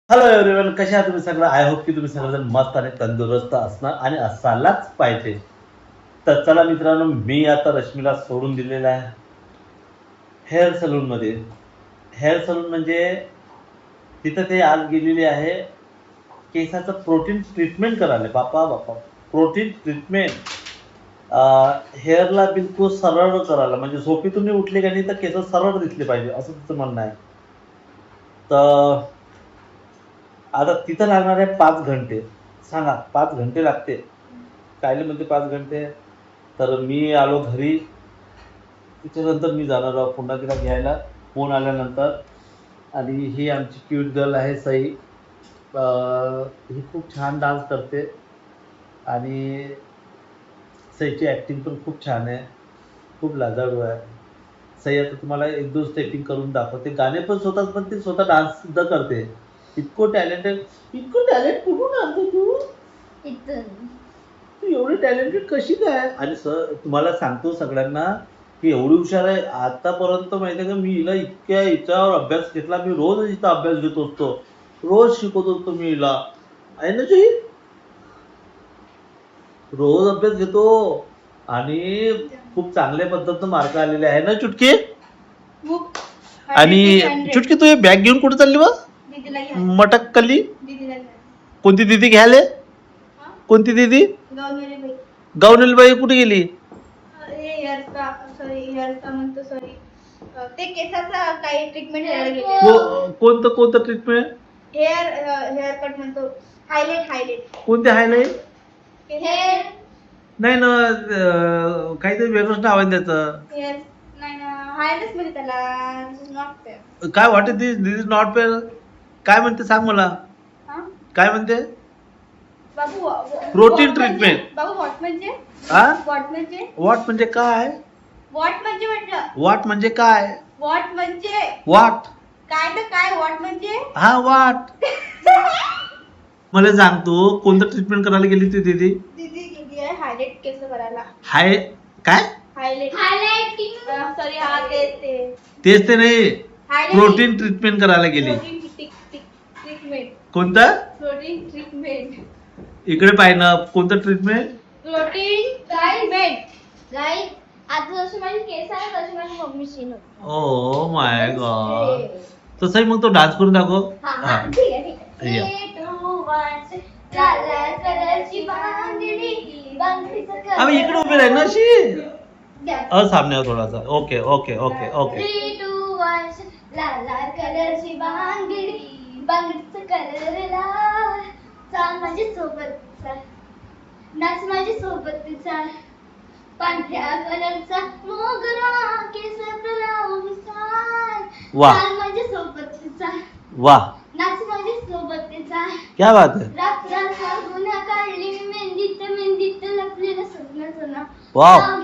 Hello everyone, कसे आहात तुम्ही सगळं? आय होप की तुम्ही सगळेजण मस्त आणि तंदुरुस्त असणार आणि असायलाच पाहिजे. तर चला मित्रांनो, मी आता रश्मीला सोडून दिलेला आहे हेअर सलूनमध्ये. हेअर सलून म्हणजे तिथं ते आज गेलेली आहे केसाचं प्रोटीन ट्रीटमेंट करायला. बापा बापा, प्रोटीन ट्रीटमेंट हेअरला बिलकुल सरळ करायला, म्हणजे झोपेतून उठले का नाही तर केस सरळ दिसले पाहिजे असं तिचं म्हणणं आहे. तर आता तिथं लागणार आहे 5 घंटे. सांगा, 5 घंटे लागते कायले म्हणते 5 घंटे? तर मी आलो घरी. त्याच्यानंतर मी जाणार आहोत पुन्हा तिला घ्यायला फोन आल्यानंतर. आणि ही आमची क्यूट गर्ल आहे सई. ही खूप छान डान्स करते आणि सईची ॲक्टिंग पण खूप छान आहे, खूप लाजाळू आहे. सई आता तुम्हाला एक दोन स्टेपिंग करून दाखवते, गाणे पण स्वतःच, पण ती स्वतः डान्स सुद्धा करते. इतकं टॅलेंटेड, इतकं टॅलेंट कुठून आणतो तू? तू एवढी टॅलेंटेड कशी काय? आणि सर तुम्हाला सांगतो सगळ्यांना की एवढी हुशार आहे आतापर्यंत. माहिती आहे का, मी हिला इतक्या हिच्यावर अभ्यास घेतला. मी रोज हिचा अभ्यास घेत असतो, रोज शिकवत असतो मी हिला. आहे ना जी, रोज अभ्यास घेतो आणि खूप चांगल्या पद्धतीनं मार्क आलेले आहे ना चुटकी? आणि चुटकी, तू हे बॅग घेऊन कुठे चालली बा? मटक कल्ली. कोणती दीदी घ्यायला? कोणती दीदी? गावनेली बाई कुठे गेली? ते केसाचा काही ट्रीटमेंट करायला गेले. कोणतं ट्रीटमेंट? हेअर कट म्हणतो, हायलाइट. कोणते हायलाइट? हेअर नाही ना, काहीतरी वेगळंच नाव आहे त्याचं. हेअर नाही ना, हायलाइट म्हणजे त्याला नॉट फेअर. काय वाटत दिस इज नॉट फेअर? काय म्हणते सांग मला, काय म्हणते? बाबू प्रोटीन ट्रीटमेंट. बाबू व्हॉट म्हणजे? व्हॉट म्हणजे काय? व्हॉट म्हणजे म्हटलं. व्हॉट म्हणजे काय? व्हॉट म्हणजे व्हॉट? काय तर काय, व्हॉट म्हणजे हा, व्हॉट. मला सांग, तू कोणतं ट्रीटमेंट करायला गेली ती दीदी? दीदी गेली आहे हायलाइट केस करायला. हाय काय? हायलाइटिंग. सॉरी, हा तेच ते नाही, प्रोटीन ट्रीटमेंट करायला गेली. ट्रीटमेंट. कोणतं प्रोटीन ट्रीटमेंट? इकडे पाहिजे ना, कोणतं ट्रीटमेंट? Protein treatment. गाइस, आता जशी माझी केस आहे तशी माझी मम्मीची नव्हती. Oh my God. तसंही मग तो डान्स करून दाखव. हा, ठीक आहे. 3, 2, 1 लाल लाल कलरची बांगडी, बांगडीचं कलर. आम्ही इकडे उभे राहील ना अशी द्या. सामन्यावर थोडासा. Okay okay okay okay. 3, 2, 1 लाल लाल कलरची बांगडी, बांगडीचं कलर लाल. चाल माझी सोबत चाल, नाच माझी सोबत चाल. पांढऱ्या कलरचा मोगरा केसात लावून चाल. वाह. चाल माझ्या सोबत चाल, वाह, नाच माझ्या सोबत चाल. क्या बात है. रात्राचा गुन्हा काढली मेहंदीत मेहंदीत लपलेलं स्वप्नाचं नाव. वाव. नाव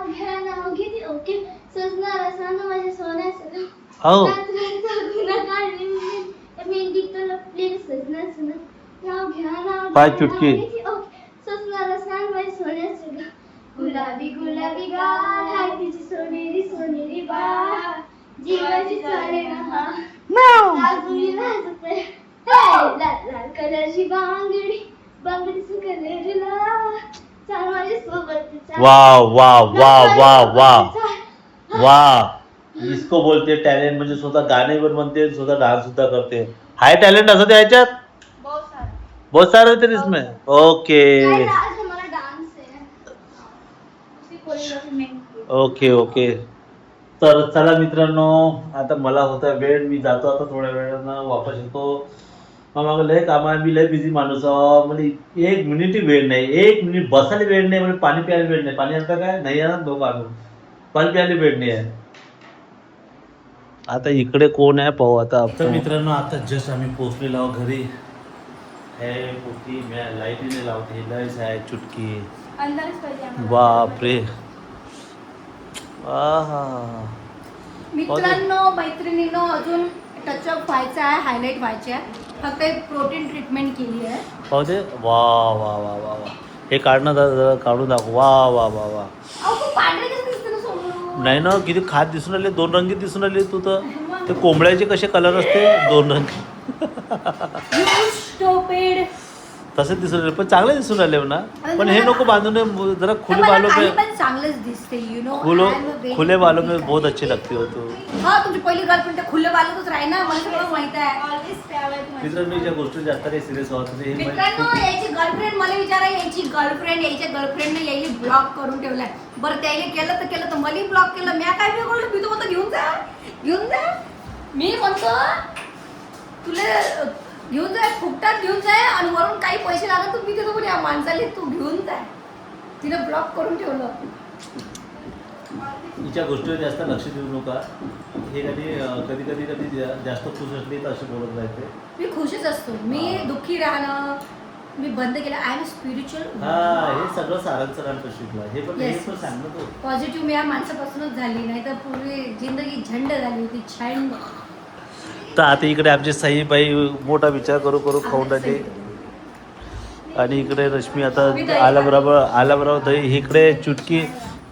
घ्या नाव घेते ओके. सजणारा सांग माझ्या सोन्याचं हो. रात्राचा गुन्हा काढली मेहंदीत लपलेलं सजनाचं नाव घ्या नाव पाय घ्या, चुटकी. नाव घेते ओके. सजणारा सांग माझ्या सोन्याचं नाव. गुलाबी गुलाबी गाल हाय तिची सोनेरी सोनेरी बाळ. जीवाची चाले ना लाजून लाजते. लाल लाल कलरची बांगडी, बांगडीचं कलर लाल. चाल माझ्या सोबत चाल. वाह वाह वाह वाह वाह वाह. इसको बोलते टॅलेंट, म्हणजे स्वतः गाणे पण म्हणते, स्वतः डान्स सुद्धा करते. हाय टॅलेंट असं त्याच्यात बहुत सारा. बहुत सारे होते इसमें. ओके काय आज हमारा डांस है, उसी कोरियोग्राफी में. Okay okay. तर चला मित्रांनो, आता मला होता वेळ, मी जातो आता थोड्या वेळानं वापस येतो. मग लय काम आहे, मी लय बिझी माणूस आहे. मला 1 मिनिट वेळ नाही, 1 मिनिट बसायला वेळ नाही, म्हणजे पाणी प्यायला वेळ नाही. पाणी आणता काय नाही आणत दोघं आणून, पाणी प्यायला वेळ नाही आहे. आता इकडे कोण आहे पाहू आता. तर मित्रांनो, आता जस्ट आम्ही पोहोचलेलो आहोत घरी. हे पोटी मी लाईटीने लावते, लयच आहे चुटकी. अंदरच पाहिजे आम्हाला. बापरे. आहा. मित्रांनो मैत्रिणींनो, अजून टचअप व्हायचं आहे, हायलाइट व्हायचे आहे. फक्त एक प्रोटीन ट्रीटमेंट केली आहे. पाहू दे. वा वा वा वा वा. हे काढणं जरा काढून दाखव. वा वा वा वा. अहो खूप पांढरे केस दिसते ना समोरून. नाही ना, किती खात दिसून आले, 2 रंगी दिसून आले. तू तर ते कोंबड्याचे कसे कलर असते, 2 रंग. स्टूपिड. तसं दिसून राहिले पण चांगले दिसून राहिले ना. पण हे नको बांधून जरा खुले बालों काही में पण चांगलंच दिसते यू नो. खुले बालों में बहुत अच्छी लगती हो तू. हा तुमची पहिली गर्लफ्रेंड त्या खुल्या बालकच राही ना, मला सगळं माहित आहे. मित्रांनो ज्या गोष्टी जास्त काही सिरियस व्हावं हे मित्रांनो याची गर्लफ्रेंड मला विचारा, याची गर्लफ्रेंडने यायची ब्लॉक करून ठेवलाय. बरं त्याने केलं तर मला ब्लॉक केलं. मी काय बिघडलं? मी तर म्हणतो घेऊन जा. मी म्हणतो तुला घेऊन जाय, फुकटात घेऊन जाय आणि वरून काही पैसे लागत तर मी देतो पण या माणसाला तू घेऊन जाय. तिने ब्लॉक करून ठेवलं. हिच्या गोष्टीवर जास्त लक्ष देऊ नका. हे कधी जास्त खुश असली तर अशी बोलत राहते. मी खुशच असतो. मी दुःखी राहणं मी बंद केलं. I am spiritual. हे सगळं सारांचं शिकलं. हे पण Yes. हेच पण सांग ना तू. पॉझिटिव्ह मी या माणसापासूनच झाली, नाही तर पूर्वी जिंदगी झंड झाली होती. छंड. तर आता इकडे आमचे साईबाई मोठा विचार करू खाऊन राहिली. आणि इकडे रश्मी आता आल्या बराबर दही. इकडे चुटकी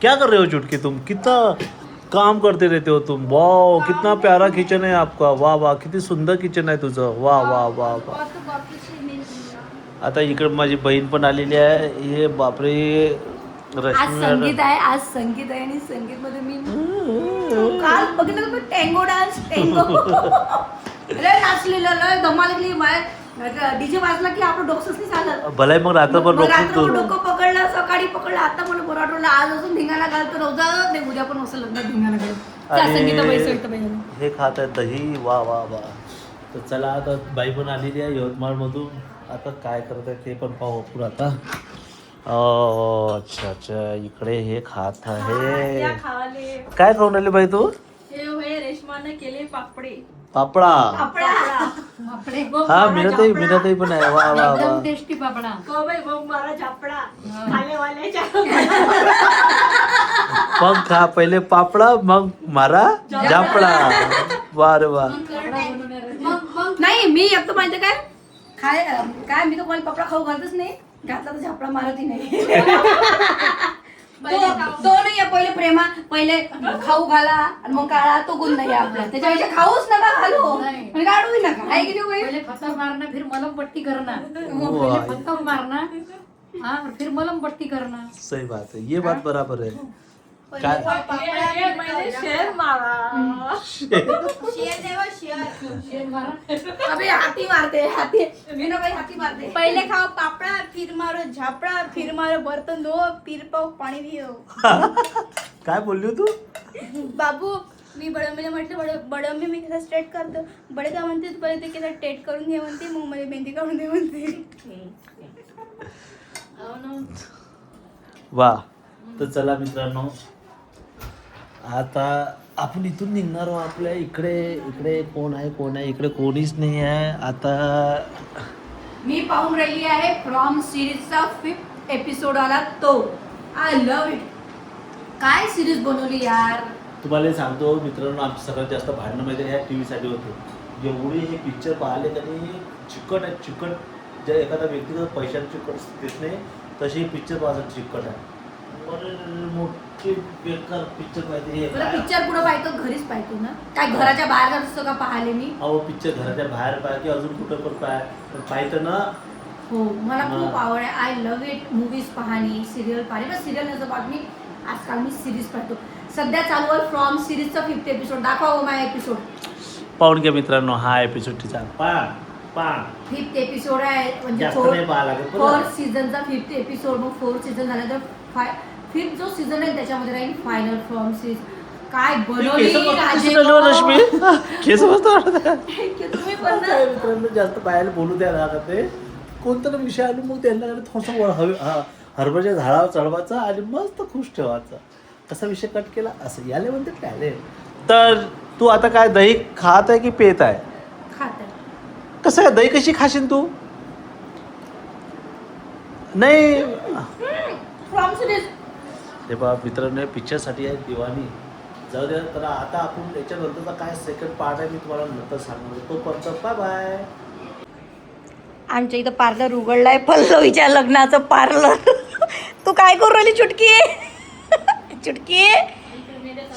क्या कर रहे हो चुटकी तुम? कितना काम करते रहते हो तुम. वाह कितना प्यारा किचन है आपका. वाह किती सुंदर किचन आहे तुझं. वाह. आता इकडे माझी बहीण पण आलेली आहे. हे बापरे आज रश्मी संगीत आहे आणि संगीत मध्ये मी काल बघितलं तुम्ही टँगो डान्स. लय नाचलेलं, लय धमाल लागली. डीजे वाजला की आपलं डोकंच नाही चालत. भलाय मग रात्रभर डोकं पकडलं, सकाळी पकडलं. आता मला बरं वाटलं. आज अजून धिंगाणा घालतो रोजा नाही, उद्या पण असं लग्नात धिंगाणा घालतो. हे खात आहे दही. वा. तर चला आता बाई पण आलेली आहे यवतमाळ मधून. आता काय करत आहे ते पण पाहू आपण आता. अच्छा इकडे हे खात आहे. काय खाऊन राहिली बाई तू? रेशमाने केले पापडा. हा मीनाताई पण आहे. वा. टेस्टी पापडा. मग खा पहिले पापडा मग मारा झापडा. वा. नाही मी एकटं माहिती काय मी तर कोणी पापडा खाऊ घालतच नाही. घातला तर झापडा मारतही नाही. तो नाही आहे. पहिले खाऊ घाला आणि मग काढा. तो गुण नाही आपला. त्याच्यापेक्षा खाऊच नका घालू आणि काढूही नका. आहे की नाही? पहले पत्थर मारना फिर मलम पट्टी करना. वाह. पहले पत्थर मारना हाँ फिर मलम पट्टी करना. सही बात है. ये बात बराबर है. काय मैंने शेर मारा. अबे हाती मारते. मीनाबाई हाती मारते. पहले खाओ पापड़ा, फिर मारो झापड़ा, फिर मारो बर्तन धो, फिर पाओ पाणी पिओ. काय बोलली हो तू? बाबू मी बडंबीला म्हटलं बडंबी मी कसं स्ट्रेट करतो. बडे काय म्हणते तू पहिले ते कसं टेट करून घे म्हणते. मग मला मेहंदी काढून दे म्हणते. वा. तर चला मित्रांनो आता आपण इथून निघणार आहोत. आपल्या इकडे कोण आहे इकडे कोणीच नाही आहे. आता मी पाहून राहिली आहे फ्रॉम सिरीजचा 5th एपिसोड आला तो. I love it. काय सिरीज बनवली यार. तुम्हाला सांगतो मित्रांनो आमचं सगळ्यात जास्त भांडणं माहिती ह्या टी व्हीसाठी होतं. जेवढे हे पिक्चर पाहिले त्यांनी चिकट ज्या एखादा व्यक्ती पैशाला चिकट देत नाही तशी पिक्चर पाहायचं चिकट आहे. मोठे बेकार पिक्चर पाहिजे. पिक्चर पुढे पाहतो घरीच पाहतो ना. काय घराच्या बाहेर जात असतो का पाहिले मी. पिक्चर घराच्या बाहेर पाहिजे अजून कुठं पण पाहिजे ना. हो मला खूप आवड आहे. I love it. मूवीज पाहणे, सिरियल पाहणे. बस सिरियल नसतं पाहत मी. आजकाल मी सिरीज पाहतो. सध्या चालू आहे फ्रॉम सिरीजचा 5th एपिसोड. दाखवा माझा एपिसोड पाहून घ्या मित्रांनो. हा एपिसोड पा 5th एपिसोड आहे म्हणजे जास्त नाही पाहायला लागेल. 4th सीझनचा 5th episode. मग 4th सीझन झाल्यानंतर 5th जो सीझन आहे त्याच्यामध्ये राहील फायनल फ्रॉम सीरीज. काय बनवली रश्मी केस मस्त वाटत. तुम्ही पण ना. मित्रांनो जास्त बाहेर बोलू द्या ना ते कोणता विषय आलो मग त्यांना थोडंसं हरभऱ्याच्या झाडावर चढवायचा आणि मस्त खुश ठेवायचा. कसा विषय कट केला असं याले म्हणते टॅलेंट. तर तू आता काय दही खात आहे की पेत आहे? खात आहे. कसं आहे दही कशी खाशील तू? नाही फ्रॉम सिरीज. हे बा मित्रांनो पिक्चरसाठी आहे दिवाणी. जाऊ द्या तर आता आपण त्याच्यानंतरचा काय सेकंड पार्ट आहे मी तुम्हाला नंतर सांगणार. तोपर्यंत बाय बाय. आमच्या इथं पार्लर उघडलाय. पल्लवीच्या लग्नाचं पार्लर. तू काय करू राहिली चुटकी?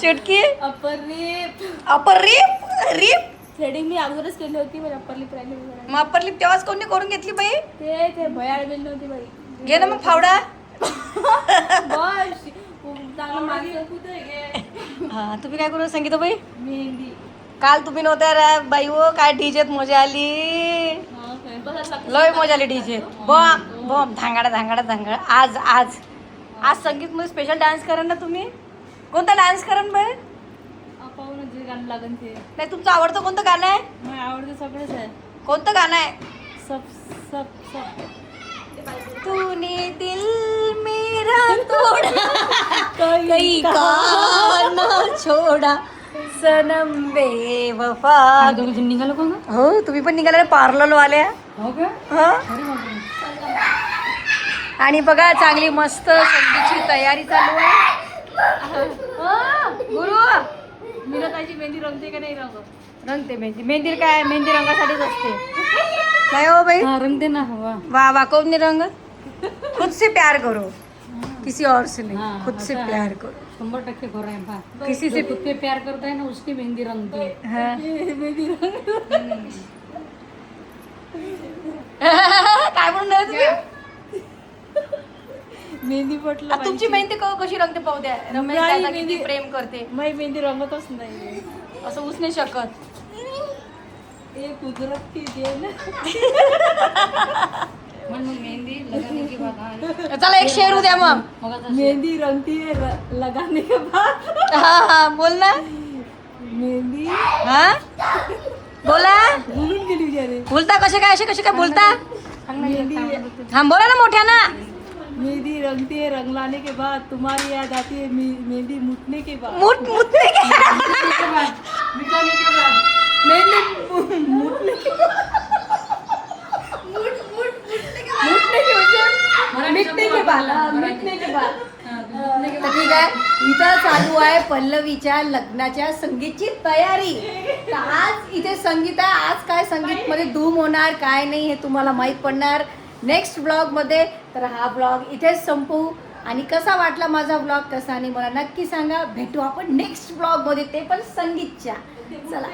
चुटकी अपर रिप अपर रिप. थ्रेडिंग मी अगोदरच केली होती पण अप्पर लिप राहिली मी मग अप्पर लिप तेव्हाच कोणी करून घेतली बाई? ते भयाळ बेल नव्हती बाई. घे ना मग फावडा. बस चांगलं मागचं. हा तुम्ही काय करू संगीता बाई? मेहंदी. काल तुम्ही नव्हत्या रे बाई हो, काय डीजेत मजा आली. हा काय. लय मजा आली डीजेत. Bomb bomb धांगाडा धांगाडा धांगाडा. आज आज आज संगीतमध्ये स्पेशल डान्स करा ना तुम्ही. कोणता डान्स करा ना बाई? पाहून जे गाणं लागन ते. नाही तुमचं आवडतं कोणतं गाणं आहे? मला आवडतं सगळंच आहे. कोणतं गाणं आहे? सब सब सब. तूने दिल मेरा तोड़ा कहीं का न छोड़ा सनम बेवफा. दोघं निघालो का गं? हो तुम्ही पण निघाला पार्लर वाल्या. हो का? हा अरे बापरे. आणि बघा चांगली मस्त संगीतची तयारी चालू आहे. गुरु मीराताईची मेहंदी रंगते का नाही रंग? रंगते मेहंदी. मेहंदी काय मेहंदी रंगासाठीच असते नाही हो बाई. हा रंग दे ना. वा वाह वाह कौन नहीं रंग. खुद से प्यार करो किसी और से नहीं. हाँ, खुद से ऐसा है. प्यार करो. 100% खरं आहे बा. किसी से जो खुद पे प्यार करता है ना उसकी मेहंदी रंगती है. हाँ. मेहंदी रंग. काय म्हणून राहिले तुम्ही? मेहंदी पटलं. आ, तुमची मेहंदी कशी रंगते पाहू द्या. रमेश नाही, दादा किती मेहंदी- प्रेम करते माझी मेहंदी रंगतच नाही. असं होऊच नाही शकत. ए कुदरत की देन. मन मग मेहंदी लगाने के बाद हाँ. चला एक शेर उद्या मग. मग आता मेहंदी रंगती है लगाने के बाद. हा हा बोल ना. मेहंदी हा बोला. भुलून गेली बिचारे. बोलता कसे काय असे कसे काय बोलता. मेहंदी हा बोला ना मोठ्या ना. मेहंदी रंगती है रंग लाने के बाद तुम्हारी याद आती है मेहंदी मुटने के बाद. मुठ मुठते मिटाने के बाद. मेहंदी मुटने के मिटने के बाद. मिटने के बाद. तर ठीक आहे. इथं चालू आहे पल्लवीच्या लग्नाच्या संगीतची तयारी. तर आज इथे संगीत आहे. आज काय संगीत मध्ये धूम होणार काय नाही हे तुम्हाला माहीत पडणार नेक्स्ट ब्लॉग मध्ये. तर हा ब्लॉग इथेच संपवू. आणि कसा वाटला माझा ब्लॉग कसा आणि मला नक्की सांगा. भेटू आपण नेक्स्ट ब्लॉग मध्ये ते पण संगीतच्या. चला